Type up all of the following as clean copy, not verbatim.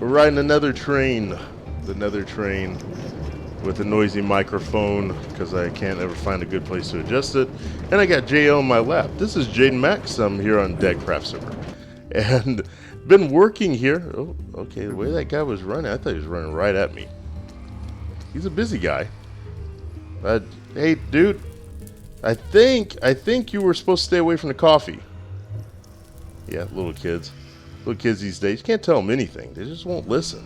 We're riding another train. The Nether train with a noisy microphone because I can't ever find a good place to adjust it. And I got JL on my lap. This is Jaden Max. I'm here on DadCraft server. And been working here. Oh, okay, the way that guy was running, I thought he was running right at me. He's a busy guy. Hey, dude, I think you were supposed to stay away from the coffee. Yeah, little kids. Little kids these days, you can't tell them anything. They just won't listen.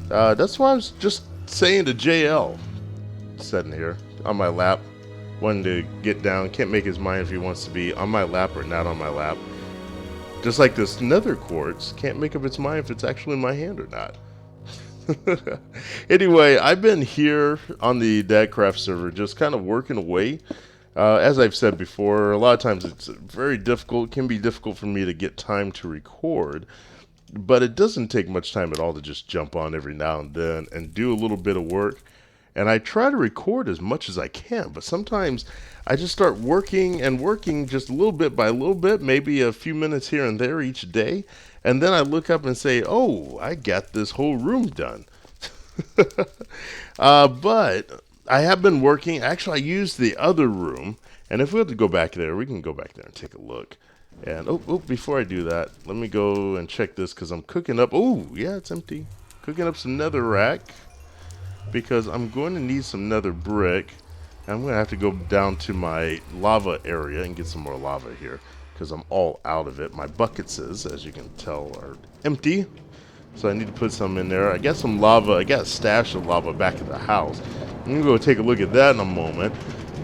That's why I was just saying to JL, sitting here on my lap, wanting to get down, can't make his mind if he wants to be on my lap or not on my lap. Just like this nether quartz, can't make up its mind if it's actually in my hand or not. Anyway, I've been here on the DadCraft server just kind of working away. As I've said before, a lot of times it's very difficult, it can be difficult for me to get time to record, but it doesn't take much time at all to just jump on every now and then and do a little bit of work. And I try to record as much as I can, but sometimes I just start working and working just a little bit by a little bit, maybe a few minutes here and there each day. And then I look up and say, oh, I got this whole room done. But I have been working. Actually, I used the other room. And if we have to go back there, we can go back there and take a look. And, before I do that, let me go and check this because I'm cooking up. Oh, yeah, it's empty. Cooking up some netherrack because I'm going to need some nether brick. And I'm going to have to go down to my lava area and get some more lava here because I'm all out of it. My buckets, as you can tell, are empty. So I need to put some in there. I got some lava. I got a stash of lava back at the house. I'm going to go take a look at that in a moment.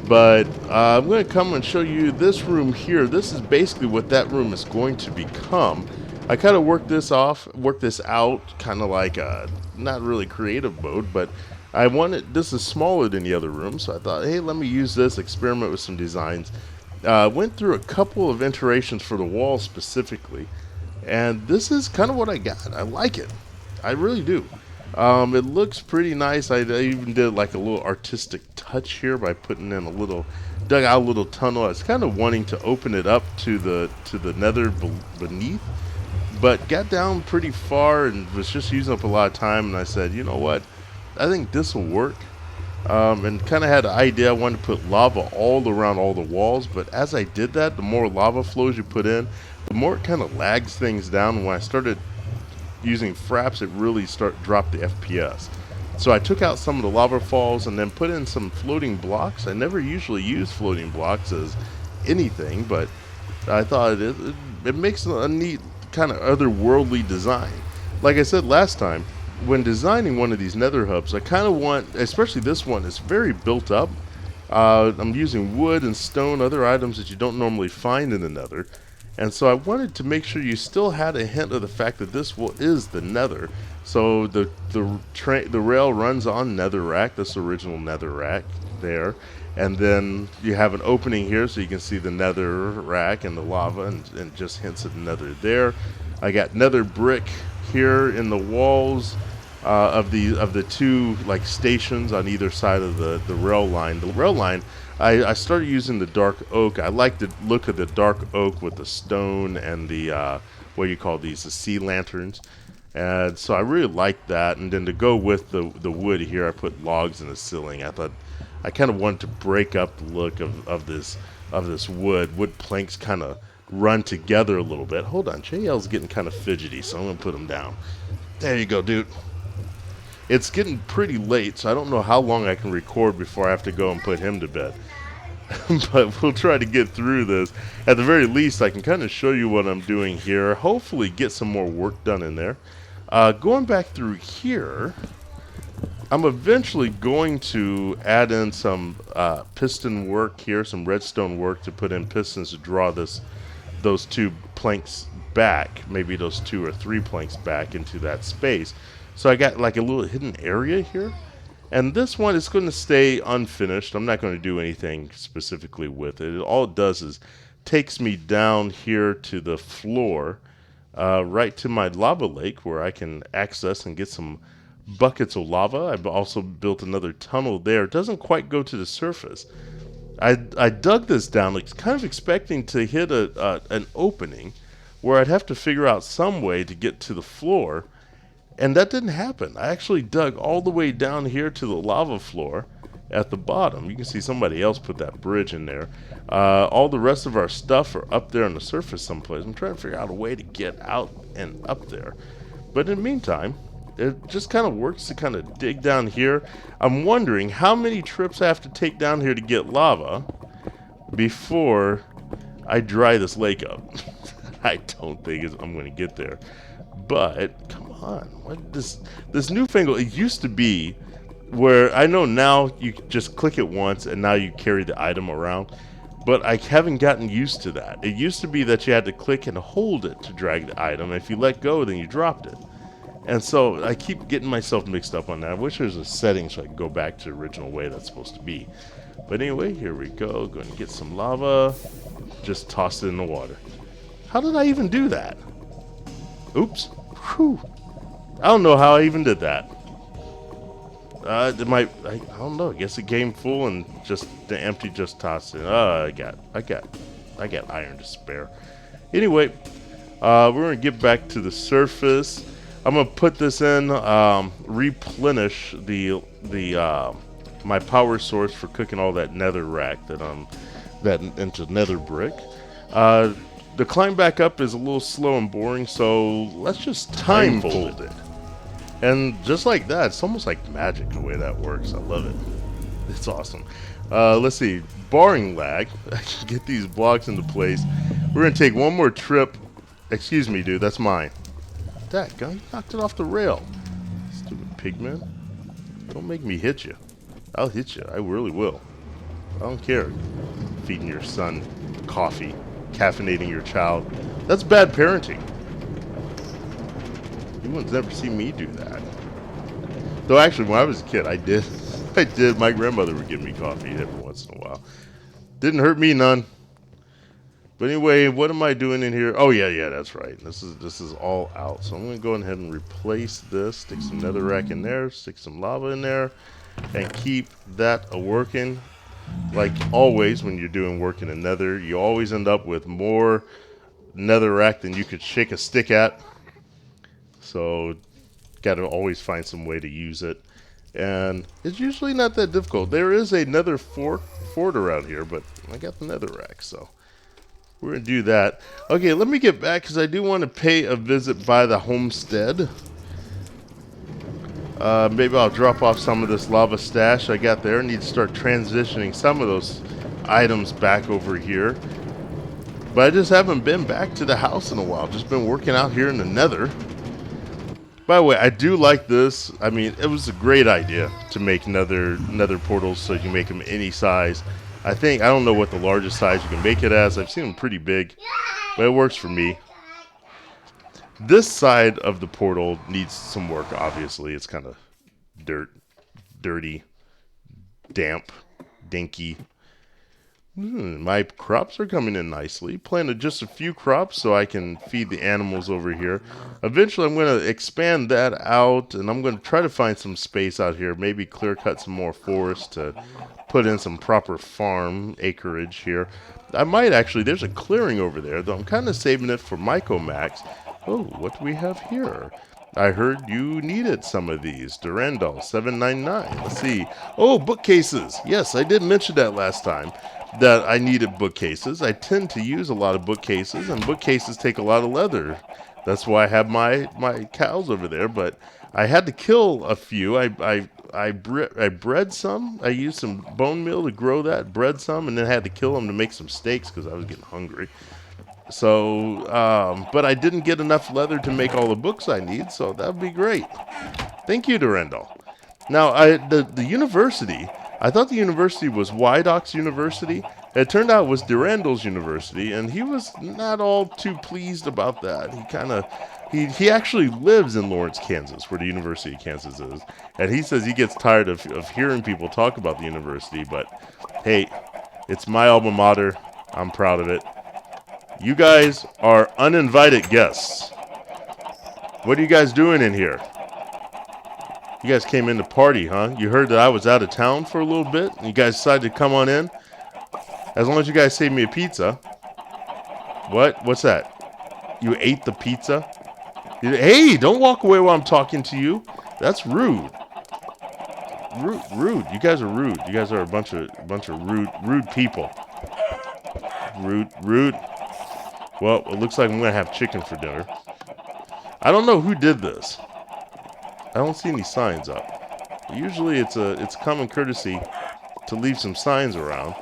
But I'm going to come and show you this room here. This is basically what that room is going to become. I kind of worked this out, kind of like a, not really creative mode, but this is smaller than the other room, so I thought, hey, let me use this, experiment with some designs. Went through a couple of iterations for the wall specifically, and this is kind of what I got. I like it. I really do. It looks pretty nice. I even did like a little artistic touch here by putting in dug out a little tunnel. I was kind of wanting to open it up to the nether beneath, but got down pretty far and was just using up a lot of time. And I said, you know what? I think this will work. And kind of had an idea. I wanted to put lava all around all the walls, but as I did that, the more lava flows you put in, the more it kind of lags things down. When I started using fraps, it really dropped the FPS. So I took out some of the lava falls and then put in some floating blocks. I never usually use floating blocks as anything, but I thought it makes a neat kind of otherworldly design. Like I said last time, when designing one of these nether hubs, I kind of want, especially this one, it's very built up. I'm using wood and stone, other items that you don't normally find in the nether. And so I wanted to make sure you still had a hint of the fact that this is the nether. So the rail runs on netherrack, this original netherrack there. And then you have an opening here so you can see the netherrack and the lava and just hints of nether there. I got nether brick here in the walls of the two like stations on either side of the rail line. The rail line, I started using the dark oak. I like the look of the dark oak with the stone and the what do you call these, the sea lanterns. And so I really liked that. And then to go with the wood here, I put logs in the ceiling. I thought I kind of wanted to break up the look of this wood planks kind of run together a little bit. Hold on, JL's getting kind of fidgety, so I'm gonna put him down. There you go, dude. It's getting pretty late, so I don't know how long I can record before I have to go and put him to bed. But we'll try to get through this. At the very least, I can kind of show you what I'm doing here. Hopefully get some more work done in there. Going back through here, I'm eventually going to add in some piston work here, some redstone work to put in pistons to draw those two planks back, maybe those 2 or 3 planks back into that space. So I got like a little hidden area here. And this one is going to stay unfinished. I'm not going to do anything specifically with it. All it does is takes me down here to the floor, right to my lava lake where I can access and get some buckets of lava. I've also built another tunnel there. It doesn't quite go to the surface. I dug this down, like, kind of expecting to hit an opening where I'd have to figure out some way to get to the floor. And that didn't happen. I actually dug all the way down here to the lava floor at the bottom. You can see somebody else put that bridge in there. All the rest of our stuff are up there on the surface someplace. I'm trying to figure out a way to get out and up there. But in the meantime, it just kind of works to kind of dig down here. I'm wondering how many trips I have to take down here to get lava before I dry this lake up. I don't think I'm going to get there. But come on, what this newfangled? It used to be where I know now you just click it once and now you carry the item around. But I haven't gotten used to that. It used to be that you had to click and hold it to drag the item. If you let go, then you dropped it. And so I keep getting myself mixed up on that. I wish there was a setting so I could go back to the original way that's supposed to be. But anyway, here we go. Going to get some lava. Just toss it in the water. How did I even do that? Oops. Whew. I don't know how I even did that. I don't know. I guess it came full and just the empty just tossed it. I got iron to spare. Anyway, we're gonna get back to the surface. I'm gonna put this in, replenish the my power source for cooking all that nether rack that into nether brick. The climb back up is a little slow and boring, so let's just time fold it. And just like that, it's almost like magic the way that works. I love it. It's awesome. Let's see. Barring lag, I can get these blocks into place. We're going to take one more trip. Excuse me, dude. That's mine. That guy knocked it off the rail. Stupid pigman. Don't make me hit you. I'll hit you. I really will. I don't care. Feeding your son coffee. Caffeinating your child. That's bad parenting. You would never see me do that. Though actually, when I was a kid, I did. My grandmother would give me coffee every once in a while. Didn't hurt me none. But anyway, what am I doing in here? Oh yeah, that's right. This is all out. So I'm gonna go ahead and replace this. Stick some netherrack in there. Stick some lava in there, and keep that a working. Like always, when you're doing work in a nether, you always end up with more netherrack than you could shake a stick at. So, gotta always find some way to use it. And it's usually not that difficult. There is a nether fort around here, but I got the netherrack, so we're gonna do that. Okay, let me get back because I do want to pay a visit by the homestead. Maybe I'll drop off some of this lava stash I got there. I need to start transitioning some of those items back over here. But I just haven't been back to the house in a while. Just been working out here in the nether. By the way, I do like this. I mean, it was a great idea to make nether portals so you can make them any size. I don't know what the largest size you can make it as. I've seen them pretty big, but it works for me. This side of the portal needs some work, obviously. It's kind of dirty, damp, dinky. My crops are coming in nicely. Planted just a few crops so I can feed the animals over here. Eventually I'm going to expand that out, and I'm going to try to find some space out here. Maybe clear cut some more forest to put in some proper farm acreage here. I might actually, there's a clearing over there, though I'm kind of saving it for Mycomax. Oh, what do we have here? I heard you needed some of these. Durandal 799. Let's see. Oh, bookcases. Yes, I did mention that last time, that I needed bookcases. I tend to use a lot of bookcases, and bookcases take a lot of leather. That's why I have my cows over there, but I had to kill a few. I bred some. I used some bone meal to grow that, bred some, and then had to kill them to make some steaks because I was getting hungry. So, but I didn't get enough leather to make all the books I need, so that would be great. Thank you, Durandal. Now, the university, I thought the university was Wydoc's University. It turned out it was Durandal's University, and he was not all too pleased about that. He actually lives in Lawrence, Kansas, where the University of Kansas is, and he says he gets tired of hearing people talk about the university, but hey, it's my alma mater. I'm proud of it. You guys are uninvited guests. What are you guys doing in here? You guys came in to party, huh? You heard that I was out of town for a little bit, and you guys decided to come on in? As long as you guys save me a pizza. What? What's that? You ate the pizza? Hey, don't walk away while I'm talking to you. That's rude. Rude. You guys are rude. You guys are a bunch of rude people. Rude. Well, it looks like I'm gonna have chicken for dinner. I don't know who did this. I don't see any signs up. Usually, it's common courtesy to leave some signs around.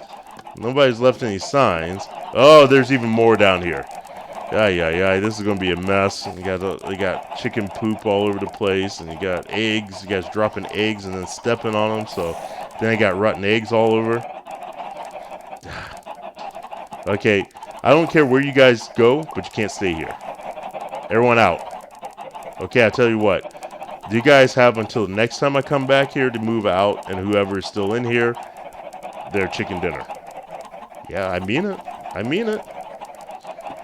Nobody's left any signs. Oh, there's even more down here. Yeah. This is gonna be a mess. You got chicken poop all over the place, and you got eggs. You guys dropping eggs and then stepping on them. So then I got rotten eggs all over. Okay, I don't care where you guys go, but you can't stay here. Everyone out. Okay, I tell you what. You guys have until the next time I come back here to move out, and whoever is still in here, their chicken dinner. Yeah, I mean it. I mean it.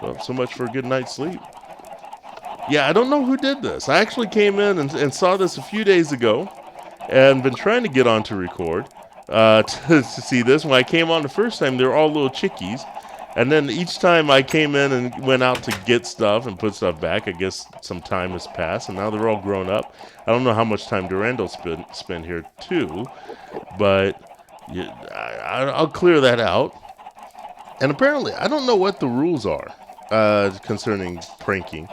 Well, so much for a good night's sleep. Yeah, I don't know who did this. I actually came in and saw this a few days ago and been trying to get on to record to see this. When I came on the first time, they were all little chickies. And then each time I came in and went out to get stuff and put stuff back, I guess some time has passed, and now they're all grown up. I don't know how much time Durandal spent here, too, but yeah, I'll clear that out. And apparently, I don't know what the rules are concerning pranking.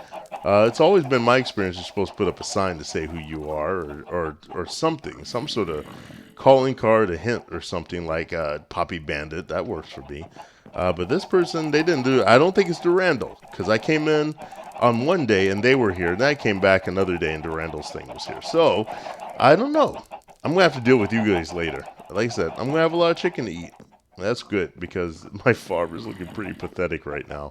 It's always been my experience you're supposed to put up a sign to say who you are or something, some sort of calling card, a hint or something like Poppy Bandit. That works for me. But this person, they didn't do it. I don't think it's Durandal because I came in on one day and they were here. And then I came back another day and Durandal's thing was here. So, I don't know. I'm going to have to deal with you guys later. Like I said, I'm going to have a lot of chicken to eat. That's good because my farm is looking pretty pathetic right now.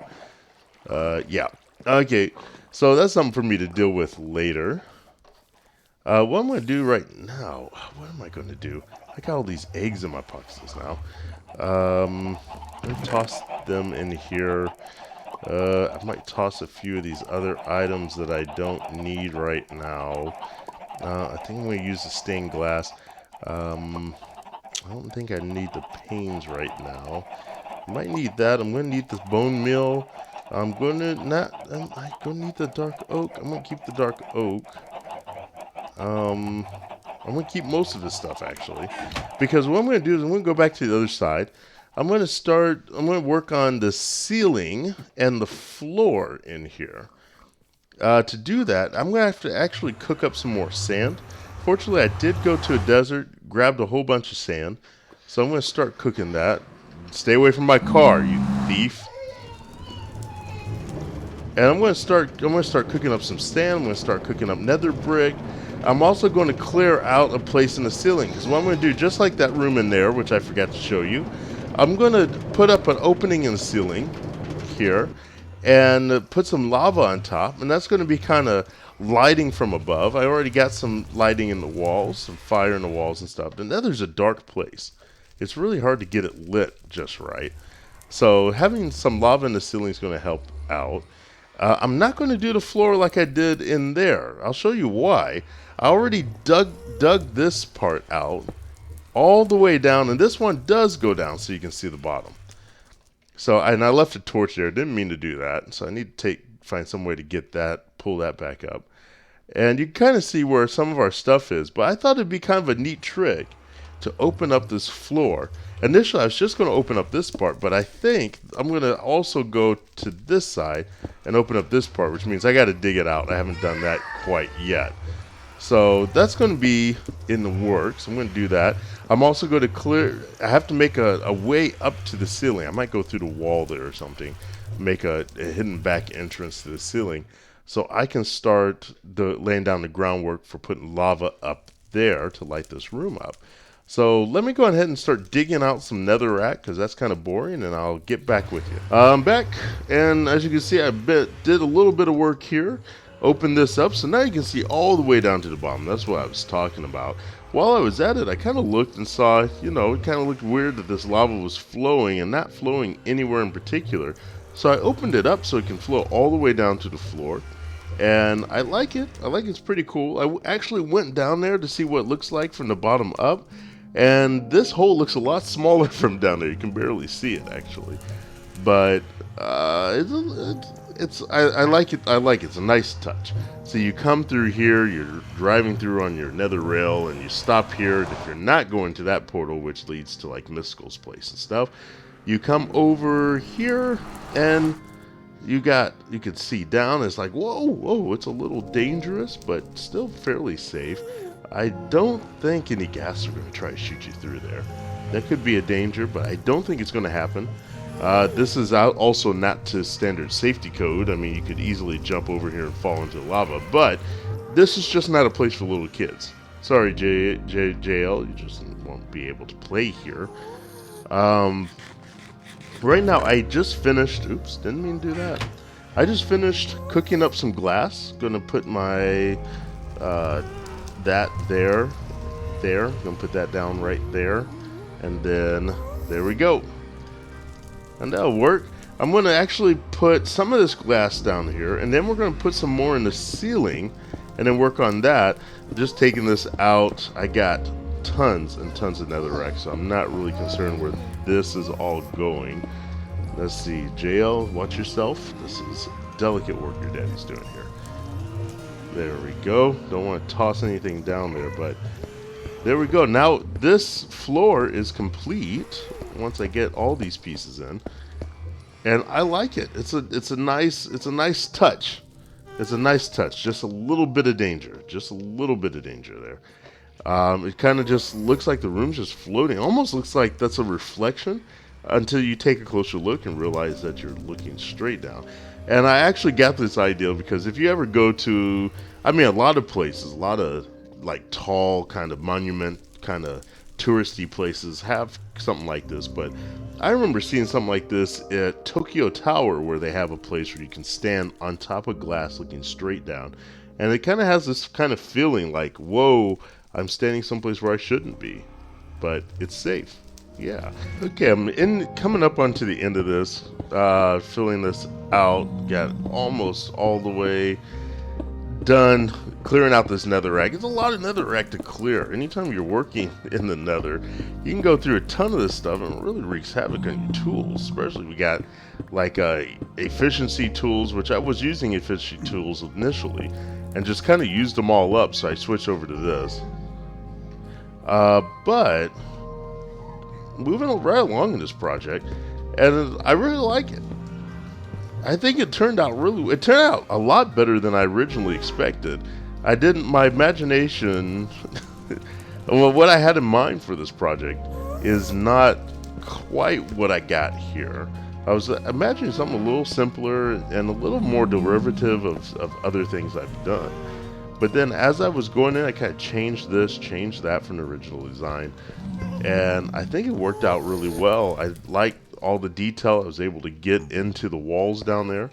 Yeah. Okay. So that's something for me to deal with later. What I'm going to do right now, what am I going to do? I got all these eggs in my pockets now. I'm going to toss them in here. I might toss a few of these other items that I don't need right now. I think I'm going to use the stained glass. I don't think I need the panes right now. I might need that. I'm going to need this bone meal. I'm going to need the dark oak. I'm going to keep the dark oak. I'm going to keep most of this stuff, actually. Because what I'm going to do is I'm going to go back to the other side. I'm going to work on the ceiling and the floor in here. To do that, I'm going to have to actually cook up some more sand. Fortunately, I did go to a desert, grabbed a whole bunch of sand. So I'm going to start cooking that. Stay away from my car, you thief. And I'm going to start cooking up some sand. I'm going to start cooking up nether brick. I'm also going to clear out a place in the ceiling. Because what I'm going to do, just like that room in there, which I forgot to show you, I'm going to put up an opening in the ceiling here and put some lava on top. And that's going to be kind of lighting from above. I already got some lighting in the walls, some fire in the walls and stuff. The nether's a dark place. It's really hard to get it lit just right. So having some lava in the ceiling is going to help out. I'm not going to do the floor like I did in there. I'll show you why. I already dug this part out all the way down, and this one does go down so you can see the bottom. So, and I left a torch there. Didn't mean to do that, so I need to find some way to get that, pull that back up. And you can kind of see where some of our stuff is, but I thought it'd be kind of a neat trick to open up this floor. Initially, I was just going to open up this part, but I think I'm going to also go to this side and open up this part, which means I got to dig it out. I haven't done that quite yet. So that's going to be in the works. I'm going to do that. I'm also going to I have to make a way up to the ceiling. I might go through the wall there or something, make a hidden back entrance to the ceiling, so I can start laying down the groundwork for putting lava up there to light this room up. So let me go ahead and start digging out some netherrack because that's kind of boring, and I'll get back with you. I'm back, and as you can see, I did a little bit of work here. Open this up, so now you can see all the way down to the bottom. That's what I was talking about. While I was at it, I kind of looked and saw, it kind of looked weird that this lava was flowing and not flowing anywhere in particular. So I opened it up so it can flow all the way down to the floor. And I like it. I like it's pretty cool. I actually went down there to see what it looks like from the bottom up. And this hole looks a lot smaller from down there. You can barely see it, actually. But I like it. I like it. It's a nice touch. So you come through here, you're driving through on your nether rail, and you stop here. And if you're not going to that portal, which leads to like Mystical's place and stuff, you come over here, and you can see down. It's like whoa, it's a little dangerous, but still fairly safe. I don't think any ghasts are going to try to shoot you through there. That could be a danger, but I don't think it's going to happen. This is also not to standard safety code. I mean, you could easily jump over here and fall into lava, but this is just not a place for little kids. Sorry, JL, you just won't be able to play here. Right now, I just finished... Oops, didn't mean to do that. I just finished cooking up some glass. Gonna put my... that there. Gonna put that down right there. And then, there we go. And that'll work. I'm going to actually put some of this glass down here, and then we're going to put some more in the ceiling, and then work on that. Just taking this out, I got tons and tons of netherrack, so I'm not really concerned where this is all going. Let's see, JL, watch yourself. This is delicate work your daddy's doing here. There we go. Don't want to toss anything down there, but there we go. Now this floor is complete once I get all these pieces in, and I like it. It's a nice touch. It's a nice touch. Just a little bit of danger. Just a little bit of danger there. It kind of just looks like the room's just floating. Almost looks like that's a reflection until you take a closer look and realize that you're looking straight down. And I actually got this idea because if you ever go to, I mean, a lot of places, a lot of like tall kind of monument kind of touristy places have something like this, but I remember seeing something like this at Tokyo Tower, where they have a place where you can stand on top of glass looking straight down, and it kind of has this kind of feeling like, whoa, I'm standing someplace where I shouldn't be, but it's safe. Yeah. Okay, I'm coming up onto the end of this, filling this out, got almost all the way done clearing out this netherrack. It's a lot of netherrack to clear. Anytime you're working in the nether, you can go through a ton of this stuff and it really wreaks havoc on your tools. Especially we got like efficiency tools, which I was using efficiency tools initially and just kind of used them all up, so I switched over to this. But moving right along in this project, and I really like it. I think it turned out a lot better than I originally expected. My imagination, well, what I had in mind for this project is not quite what I got here. I was imagining something a little simpler and a little more derivative of other things I've done. But then as I was going in, I kind of changed this, changed that from the original design. And I think it worked out really well. I liked all the detail I was able to get into the walls down there.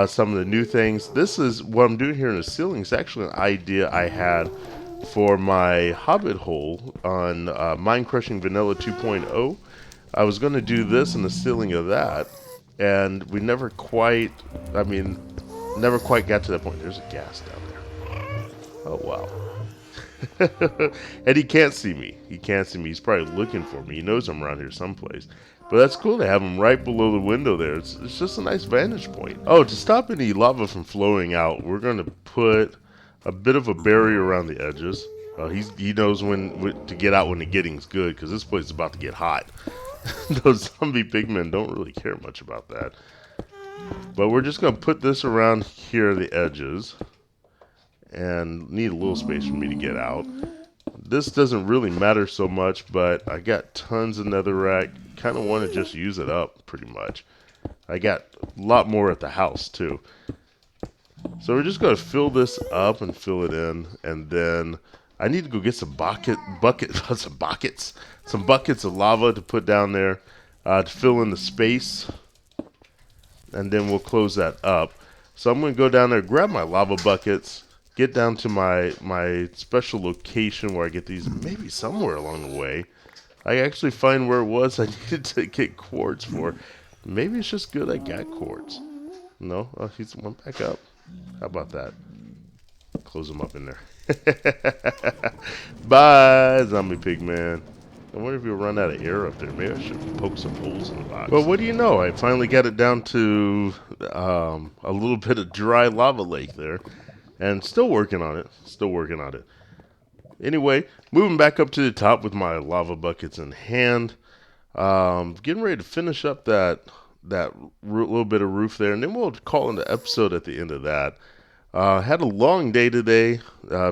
Some of the new things. This is what I'm doing here in the ceiling. It's actually an idea I had for my Hobbit hole on Mine Crushing Vanilla 2.0. I was going to do this in the ceiling of that, and we never quite got to that point. There's a gas down there. Oh, wow. And he can't see me. He's probably looking for me. He knows I'm around here someplace. But that's cool to have him right below the window there. It's just a nice vantage point. Oh, to stop any lava from flowing out, we're going to put a bit of a barrier around the edges. He knows when to get out when the getting's good, because this place is about to get hot. Those zombie pigmen don't really care much about that. But we're just going to put this around here, the edges. And need a little space for me to get out. This doesn't really matter so much, but I got tons of netherrack. Kind of want to just use it up, pretty much. I got a lot more at the house, too. So we're just going to fill this up and fill it in. And then I need to go get some buckets of lava to put down there to fill in the space. And then we'll close that up. So I'm going to go down there, grab my lava buckets, get down to my special location where I get these, maybe somewhere along the way. I actually find where it was I needed to get quartz for. Maybe it's just good I got quartz. No? Oh, he's went back up. How about that? Close him up in there. Bye, zombie pigman. I wonder if you'll run out of air up there. Maybe I should poke some holes in the box. Well, what do you know? I finally got it down to a little bit of dry lava lake there. And still working on it. Still working on it. Anyway, moving back up to the top with my lava buckets in hand. Getting ready to finish up that little bit of roof there. And then we'll call in the episode at the end of that. Had a long day today.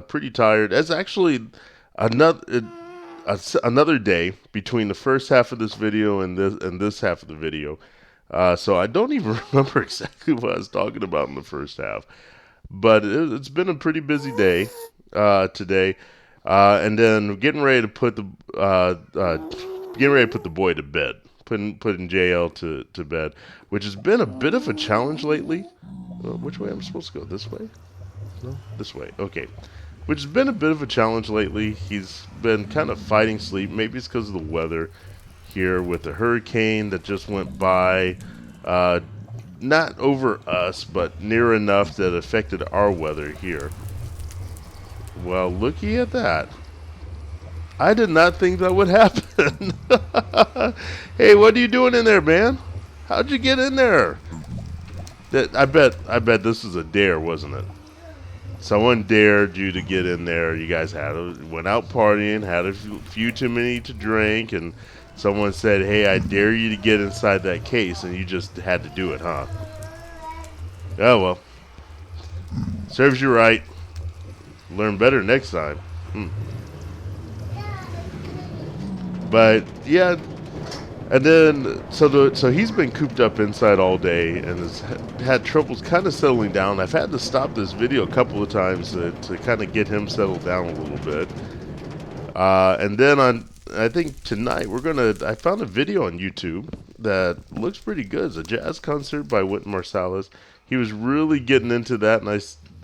Pretty tired. That's actually another day between the first half of this video and this half of the video. So I don't even remember exactly what I was talking about in the first half. But it's been a pretty busy day today. And then getting ready to put the boy to bed. Putting JL to bed, which has been a bit of a challenge lately. Which way am I supposed to go? This way? No, this way. Okay. Which has been a bit of a challenge lately. He's been kind of fighting sleep. Maybe it's because of the weather here with the hurricane that just went by. Not over us, but near enough that affected our weather here. Well, looky at that. I did not think that would happen. Hey, what are you doing in there, man? How'd you get in there? I bet this is a dare, wasn't it? Someone dared you to get in there. You guys went out partying, had a few too many to drink, and someone said, "Hey, I dare you to get inside that case," and you just had to do it, huh? Oh well. Serves you right. Learn better next time. But yeah, and then so he's been cooped up inside all day and has had troubles kind of settling down. I've had to stop this video a couple of times to kind of get him settled down a little bit. And then I think tonight I found a video on YouTube that looks pretty good. It's a jazz concert by Wynton Marsalis. He was really getting into that, and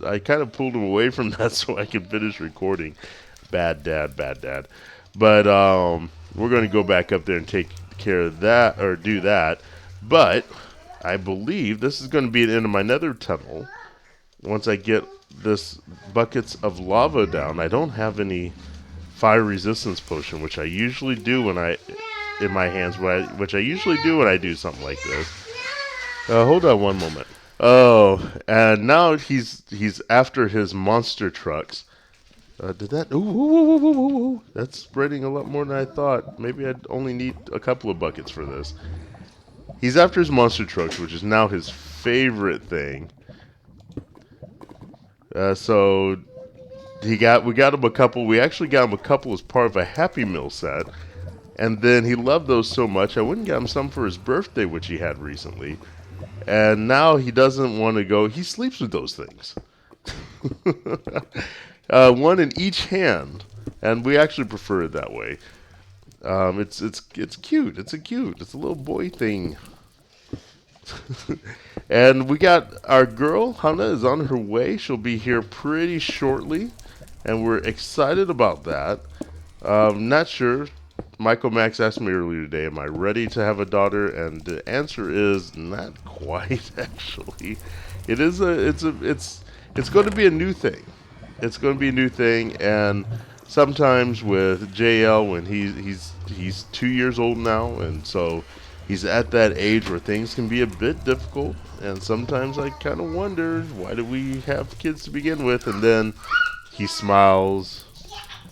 I kind of pulled him away from that so I could finish recording. Bad dad. But we're going to go back up there and take care of that, or do that. But I believe this is going to be the end of my nether tunnel. Once I get this buckets of lava down, I don't have any fire resistance potion, which I usually do when in my hands, which I usually do when I do something like this. Hold on one moment. Oh, and now he's after his monster trucks. Did that? Ooh, that's spreading a lot more than I thought. Maybe I'd only need a couple of buckets for this. He's after his monster trucks, which is now his favorite thing. So we got him a couple. We actually got him a couple as part of a Happy Meal set. And then he loved those so much, I went and got him some for his birthday, which he had recently. And now he doesn't want to go. He sleeps with those things. One in each hand, and we actually prefer it that way. It's cute. It's a little boy thing. And we got our girl Hannah is on her way. She'll be here pretty shortly, and we're excited about that. Not sure. Michael Max asked me earlier today, "Am I ready to have a daughter?" And the answer is not quite. Actually, it's going to be a new thing. It's going to be a new thing, and sometimes with JL, when he's 2 years old now, and so he's at that age where things can be a bit difficult, and sometimes I kind of wonder, why do we have kids to begin with? And then he smiles,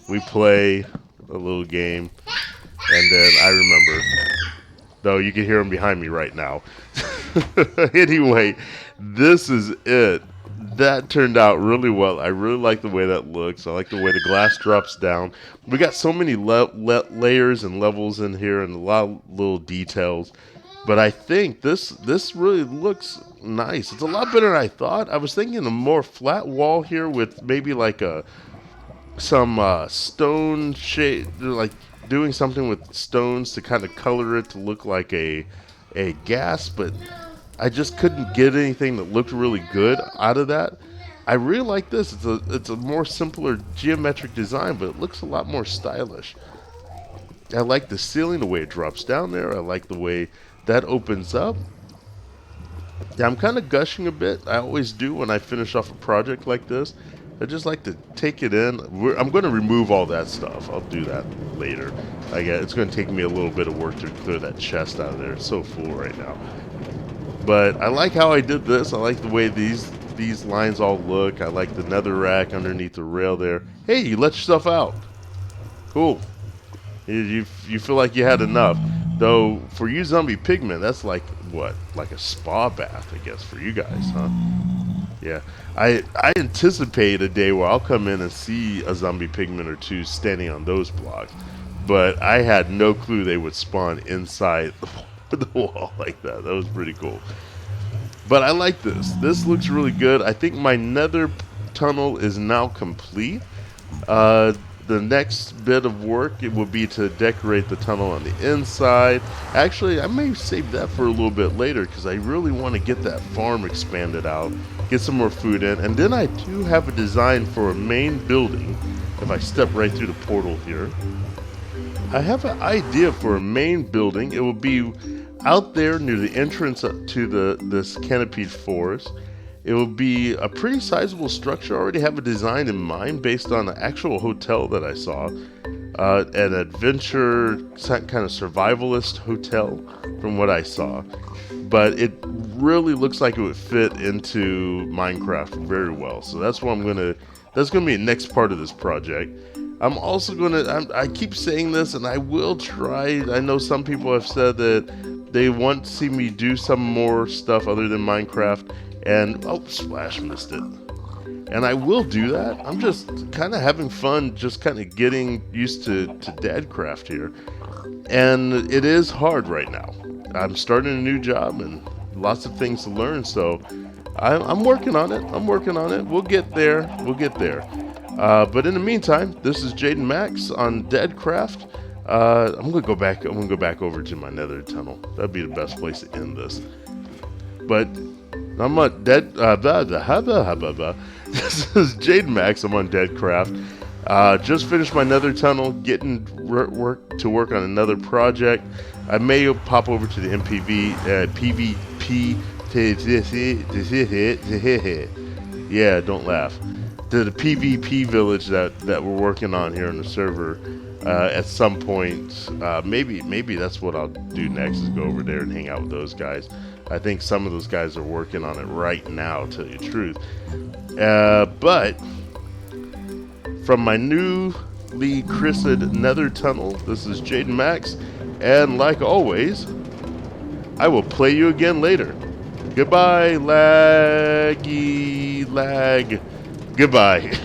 we play a little game, and then I remember, though you can hear him behind me right now. Anyway, this is it. That turned out really well. I really like the way that looks. I like the way the glass drops down. We got so many layers and levels in here and a lot of little details. But I think this really looks nice. It's a lot better than I thought. I was thinking a more flat wall here with maybe like some stone shade, like doing something with stones to kind of color it to look like a gas, but I just couldn't get anything that looked really good out of that. I really like this. It's a more simpler geometric design, but it looks a lot more stylish. I like the ceiling, the way it drops down there. I like the way that opens up. Yeah, I'm kind of gushing a bit. I always do when I finish off a project like this. I just like to take it in. I'm going to remove all that stuff. I'll do that. later. It's going to take me a little bit of work to clear that chest out of there. It's so full right now. But I like how I did this. I like the way these lines all look. I like the nether rack underneath the rail there. Hey, you let yourself out. Cool. You feel like you had enough. Though, for you zombie pigmen, that's like, what? Like a spa bath, I guess, for you guys, huh? Yeah. I anticipate a day where I'll come in and see a zombie pigman or two standing on those blocks. But I had no clue they would spawn inside the wall like that. That was pretty cool. But I like this. This looks really good. I think my nether tunnel is now complete. The next bit of work, it will be to decorate the tunnel on the inside. Actually, I may save that for a little bit later because I really want to get that farm expanded out, get some more food in, and then I do have a design for a main building. If I step right through the portal here, I have an idea for a main building. It will be out there near the entrance to this canopied forest. It will be a pretty sizable structure. I already have a design in mind based on the actual hotel that I saw. An adventure, kind of survivalist hotel from what I saw. But it really looks like it would fit into Minecraft very well. So that's what that's gonna be the next part of this project. I'm also I keep saying this, and I will try. I know some people have said that they want to see me do some more stuff other than Minecraft. And, oh, splash, missed it. And I will do that. I'm just kind of having fun, just kind of getting used to DadCraft here. And it is hard right now. I'm starting a new job and lots of things to learn, so I'm working on it. We'll get there. But in the meantime, this is Jaden Max on DadCraft. I'm gonna go back over to my nether tunnel. That'd be the best place to end this. But I'm on This is Jaden Max. I'm on DadCraft. Just finished my nether tunnel, getting to work on another project. I may pop over to the PvP. Yeah, don't laugh. To the PvP village that we're working on here on the server at some point. Maybe that's what I'll do next, is go over there and hang out with those guys. I think some of those guys are working on it right now, to tell you the truth. But from my newly christened nether tunnel, this is Jaden Max, and like always, I will play you again later. Goodbye, laggy lag. Goodbye.